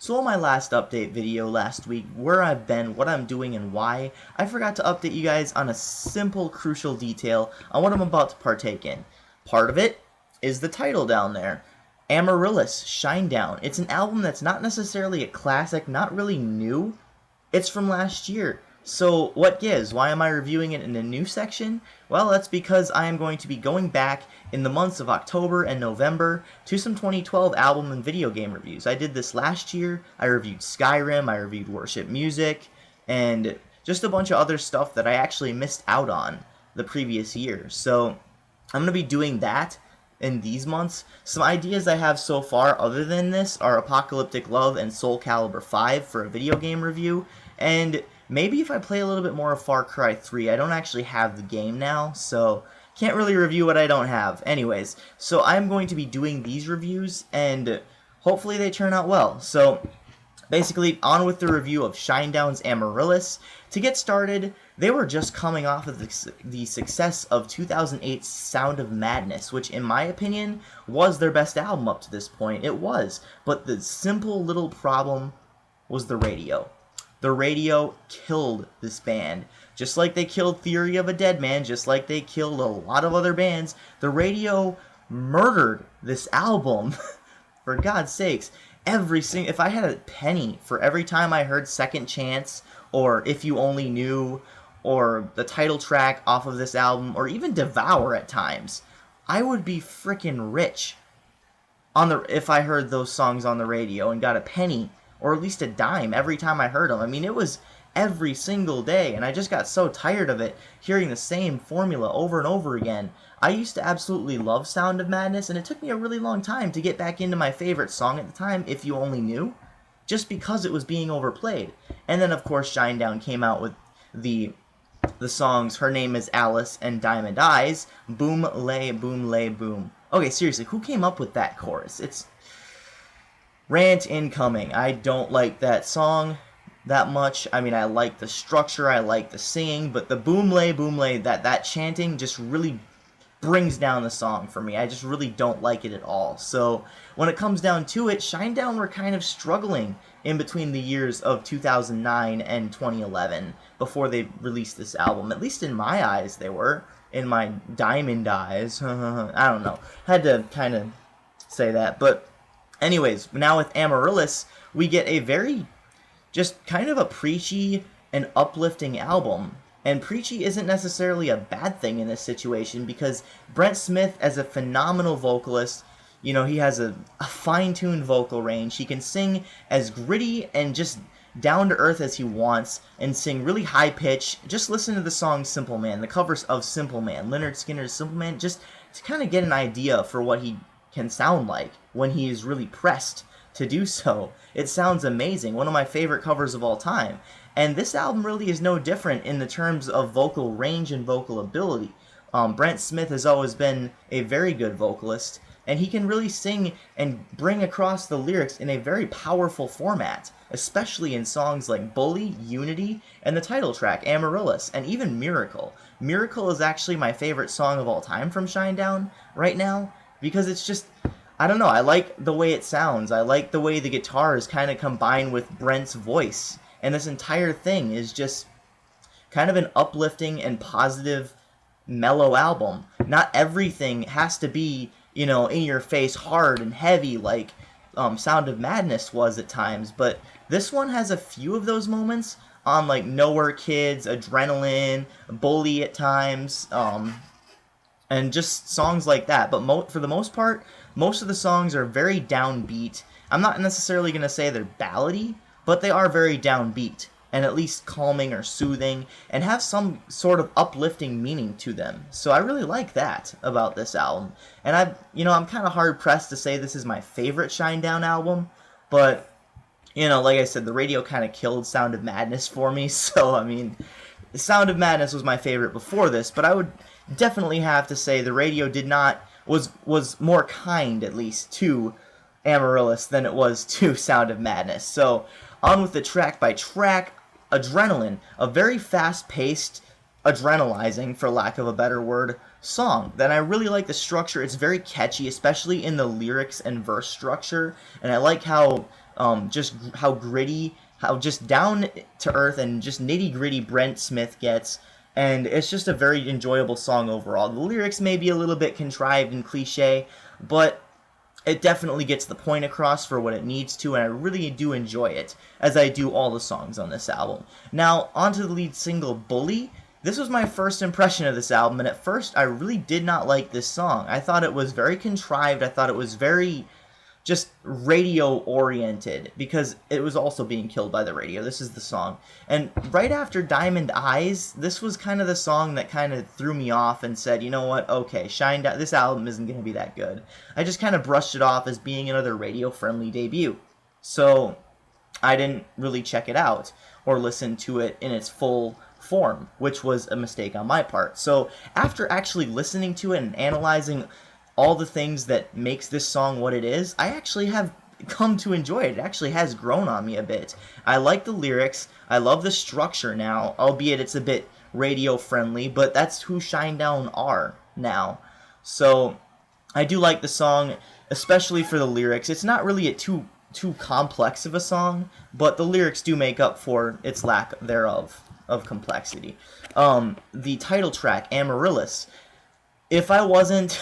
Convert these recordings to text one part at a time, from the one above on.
So on my last update video last week, where I've been, what I'm doing, and why, I forgot to update you guys on a simple, crucial detail on what I'm about to partake in. Part of it is the title down there. Amaryllis, Shinedown. It's an album that's not necessarily a classic, not really new. It's from last year. So what gives? Why am I reviewing it in a new section? Well, that's because I am going to be going back in the months of October and November to some 2012 album and video game reviews. I did this last year. I reviewed Skyrim, I reviewed Worship Music, and just a bunch of other stuff that I actually missed out on the previous year. So I'm going to be doing that in these months. Some ideas I have so far other than this are Apocalyptic Love and Soul Calibur 5 for a video game review, and maybe if I play a little bit more of Far Cry 3. I don't actually have the game now, so can't really review what I don't have. Anyways, so I'm going to be doing these reviews, and hopefully they turn out well. So basically, on with the review of Shinedown's Amaryllis. To get started, they were just coming off of the success of 2008's Sound of Madness, which in my opinion was their best album up to this point. It was, but the simple little problem was the radio. The radio killed this band. Just like they killed Theory of a Dead Man, just like they killed a lot of other bands, the radio murdered this album. For God's sakes, if I had a penny for every time I heard Second Chance, or If You Only Knew, or the title track off of this album, or even Devour at times, I would be frickin' rich if I heard those songs on the radio and got a penny or at least a dime every time I heard them. I mean, it was every single day, and I just got so tired of it, hearing the same formula over and over again. I used to absolutely love Sound of Madness, and it took me a really long time to get back into my favorite song at the time, If You Only Knew, just because it was being overplayed. And then, of course, Shinedown came out with the songs Her Name is Alice and Diamond Eyes, Boom Lay Boom. Okay, seriously, who came up with that chorus? It's rant incoming. I don't like that song that much. I mean, I like the structure, I like the singing, but the boom lay, that chanting just really brings down the song for me. I just really don't like it at all. So when it comes down to it, Shinedown were kind of struggling in between the years of 2009 and 2011 before they released this album. At least in my eyes they were. In my diamond eyes. I don't know. Had to kind of say that. But anyways, now with Amaryllis, we get a very just kind of a preachy and uplifting album. And preachy isn't necessarily a bad thing in this situation, because Brent Smith, as a phenomenal vocalist, you know, he has a fine-tuned vocal range. He can sing as gritty and just down-to-earth as he wants, and sing really high-pitch. Just listen to the song Simple Man, the covers of Simple Man, Lynyrd Skynyrd's Simple Man, just to kind of get an idea for what he can sound like when he is really pressed to do so. It sounds amazing, one of my favorite covers of all time. And this album really is no different in the terms of vocal range and vocal ability. Brent Smith has always been a very good vocalist, and he can really sing and bring across the lyrics in a very powerful format, especially in songs like Bully, Unity, and the title track, Amaryllis, and even Miracle. Miracle is actually my favorite song of all time from Shinedown right now, because it's just, I don't know, I like the way it sounds. I like the way the guitars kind of combine with Brent's voice. And this entire thing is just kind of an uplifting and positive, mellow album. Not everything has to be, you know, in your face, hard and heavy like Sound of Madness was at times. But this one has a few of those moments on like Nowhere Kids, Adrenaline, Bully at times, and just songs like that. But for the most part, most of the songs are very downbeat. I'm not necessarily going to say they're ballady, but they are very downbeat, and at least calming or soothing, and have some sort of uplifting meaning to them. So I really like that about this album. And I'm kind of hard-pressed to say this is my favorite Shinedown album, but, you know, like I said, the radio kind of killed Sound of Madness for me, so, I mean, Sound of Madness was my favorite before this, but I would definitely have to say the radio was more kind, at least, to Amaryllis than it was to Sound of Madness. So on with the track by track, Adrenaline, a very fast-paced, adrenalizing, for lack of a better word, song. Then I really like the structure. It's very catchy, especially in the lyrics and verse structure, and I like how just how gritty, how just down to earth and just nitty gritty Brent Smith gets. And it's just a very enjoyable song overall. The lyrics may be a little bit contrived and cliche, but it definitely gets the point across for what it needs to, and I really do enjoy it, as I do all the songs on this album. Now, onto the lead single, Bully. This was my first impression of this album, and at first I really did not like this song. I thought it was very contrived, I thought it was very just radio-oriented, because it was also being killed by the radio. This is the song. And right after Diamond Eyes, this was kind of the song that kind of threw me off and said, you know what, okay, Shinedown, this album isn't going to be that good. I just kind of brushed it off as being another radio-friendly debut. So I didn't really check it out or listen to it in its full form, which was a mistake on my part. So after actually listening to it and analyzing all the things that makes this song what it is, I actually have come to enjoy it. It actually has grown on me a bit. I like the lyrics. I love the structure now, albeit it's a bit radio friendly, but that's who Shinedown are now. So I do like the song, especially for the lyrics. It's not really too complex of a song, but the lyrics do make up for its lack thereof of complexity. The title track, Amaryllis. If I wasn't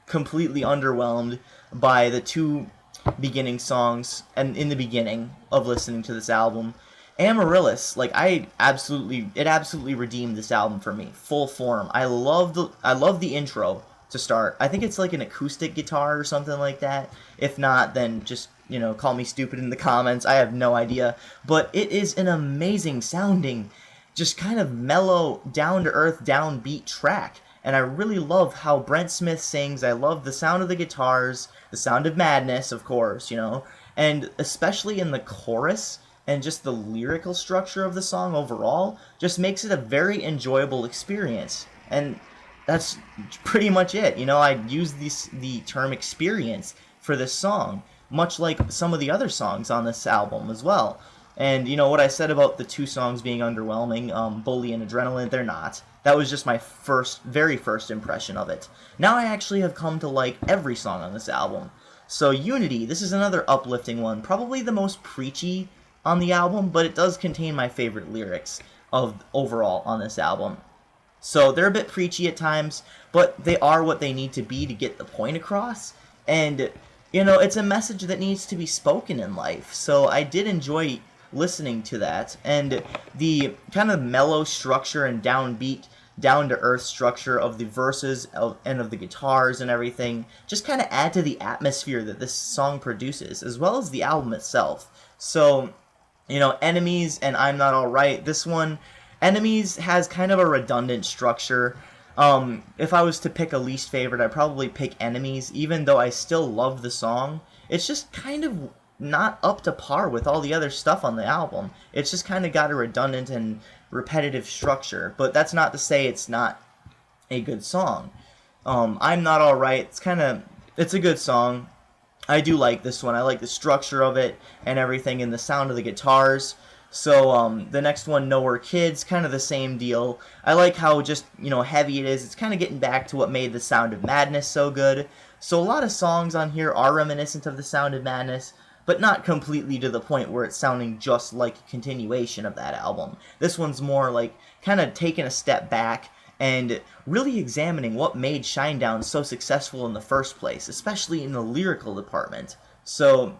completely underwhelmed by the two beginning songs and in the beginning of listening to this album, Amaryllis, like it absolutely redeemed this album for me, full form. I love the intro to start. I think it's like an acoustic guitar or something like that. If not, then just, call me stupid in the comments. I have no idea, but it is an amazing sounding, just kind of mellow, down to earth, downbeat track. And I really love how Brent Smith sings. I love the sound of the guitars, the sound of madness, of course, and especially in the chorus and just the lyrical structure of the song overall just makes it a very enjoyable experience. And that's pretty much it. I use the term experience for this song, much like some of the other songs on this album as well. And what I said about the two songs being underwhelming, Bully and Adrenaline, they're not. That was just my very first impression of it. Now I actually have come to like every song on this album. So Unity, this is another uplifting one, probably the most preachy on the album, but it does contain my favorite lyrics of overall on this album. So they're a bit preachy at times, but they are what they need to be to get the point across. And, it's a message that needs to be spoken in life. So I did enjoy listening to that, and the kind of mellow structure and downbeat, down-to-earth structure of the verses and of the guitars and everything just kind of add to the atmosphere that this song produces, as well as the album itself. So, Enemies and I'm Not Alright, this one, Enemies has kind of a redundant structure. If I was to pick a least favorite, I'd probably pick Enemies, even though I still love the song. It's just kind of not up to par with all the other stuff on the album. It's just kind of got a redundant and repetitive structure, but that's not to say it's not a good song. I'm Not Alright, it's a good song. I do like this one. I like the structure of it and everything and the sound of the guitars. So the next one, Nowhere Kids, kind of the same deal. I like how just, heavy it is. It's kind of getting back to what made The Sound of Madness so good. So a lot of songs on here are reminiscent of The Sound of Madness, but not completely to the point where it's sounding just like a continuation of that album. This one's more like kind of taking a step back and really examining what made Shinedown so successful in the first place, especially in the lyrical department. So,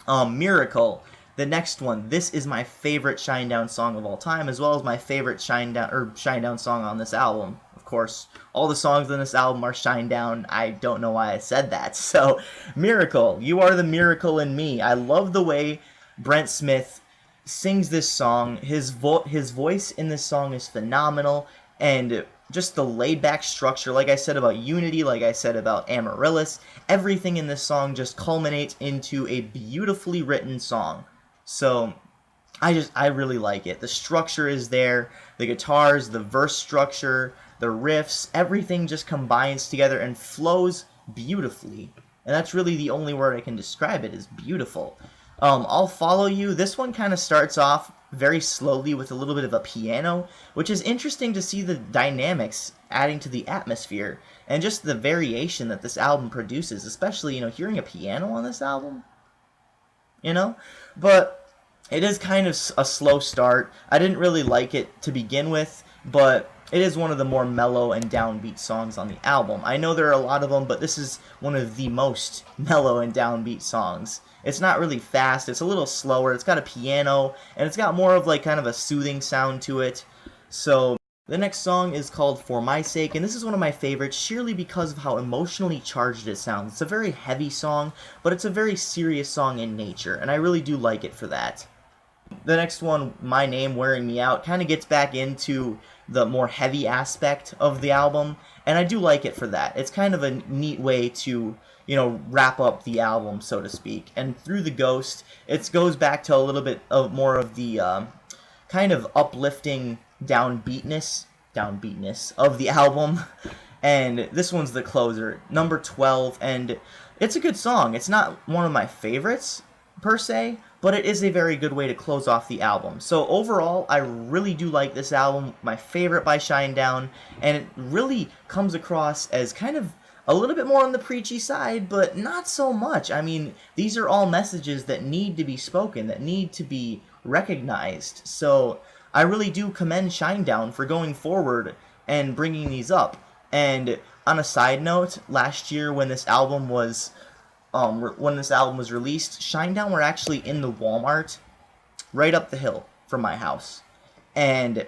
Miracle, the next one, this is my favorite Shinedown song of all time, as well as my favorite Shinedown song on this album. Of course, all the songs on this album are Shinedown. I don't know why I said that. So, Miracle, You Are the Miracle in Me. I love the way Brent Smith sings this song. His voice in this song is phenomenal, and just the laid-back structure, like I said about Unity, like I said about Amaryllis, everything in this song just culminates into a beautifully written song. So, I really like it. The structure is there, the guitars, the verse structure, the riffs, everything just combines together and flows beautifully. And that's really the only word I can describe it, is beautiful. I'll Follow You, this one kind of starts off very slowly with a little bit of a piano, which is interesting to see the dynamics adding to the atmosphere, and just the variation that this album produces, especially, hearing a piano on this album. you know? But it is kind of a slow start. I didn't really like it to begin with, but it is one of the more mellow and downbeat songs on the album. I know there are a lot of them, but this is one of the most mellow and downbeat songs. It's not really fast, it's a little slower, it's got a piano, and it's got more of like kind of a soothing sound to it. So the next song is called For My Sake, and this is one of my favorites sheerly because of how emotionally charged it sounds. It's a very heavy song, but it's a very serious song in nature, and I really do like it for that. The next one, My Name, Wearing Me Out, kind of gets back into the more heavy aspect of the album, and I do like it for that. It's kind of a neat way to, wrap up the album, so to speak. And Through the Ghost, it goes back to a little bit of more of the kind of uplifting downbeatness of the album. And this one's the closer, number 12, and it's a good song. It's not one of my favorites, per se, but it is a very good way to close off the album. So overall, I really do like this album, my favorite by Shinedown, and it really comes across as kind of a little bit more on the preachy side, but not so much. I mean, these are all messages that need to be spoken, that need to be recognized. So I really do commend Shinedown for going forward and bringing these up. And on a side note, last year when this album was released, Shinedown were actually in the Walmart right up the hill from my house. And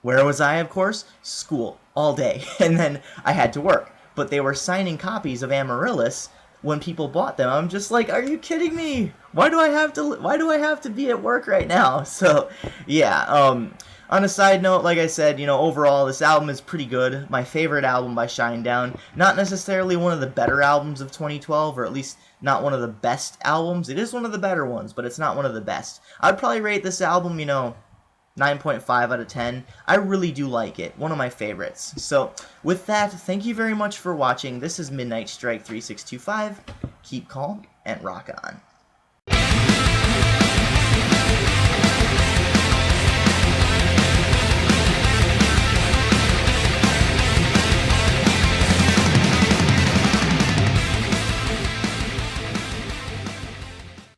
where was I, of course? School, all day. And then I had to work. But they were signing copies of Amaryllis when people bought them. I'm just like, are you kidding me? Why do I have to be at work right now? So, yeah, on a side note, like I said, overall, this album is pretty good. My favorite album by Shinedown. Not necessarily one of the better albums of 2012, or at least not one of the best albums. It is one of the better ones, but it's not one of the best. I'd probably rate this album, 9.5 out of 10. I really do like it. One of my favorites. So, with that, thank you very much for watching. This is Midnight Strike 3625. Keep calm and rock on.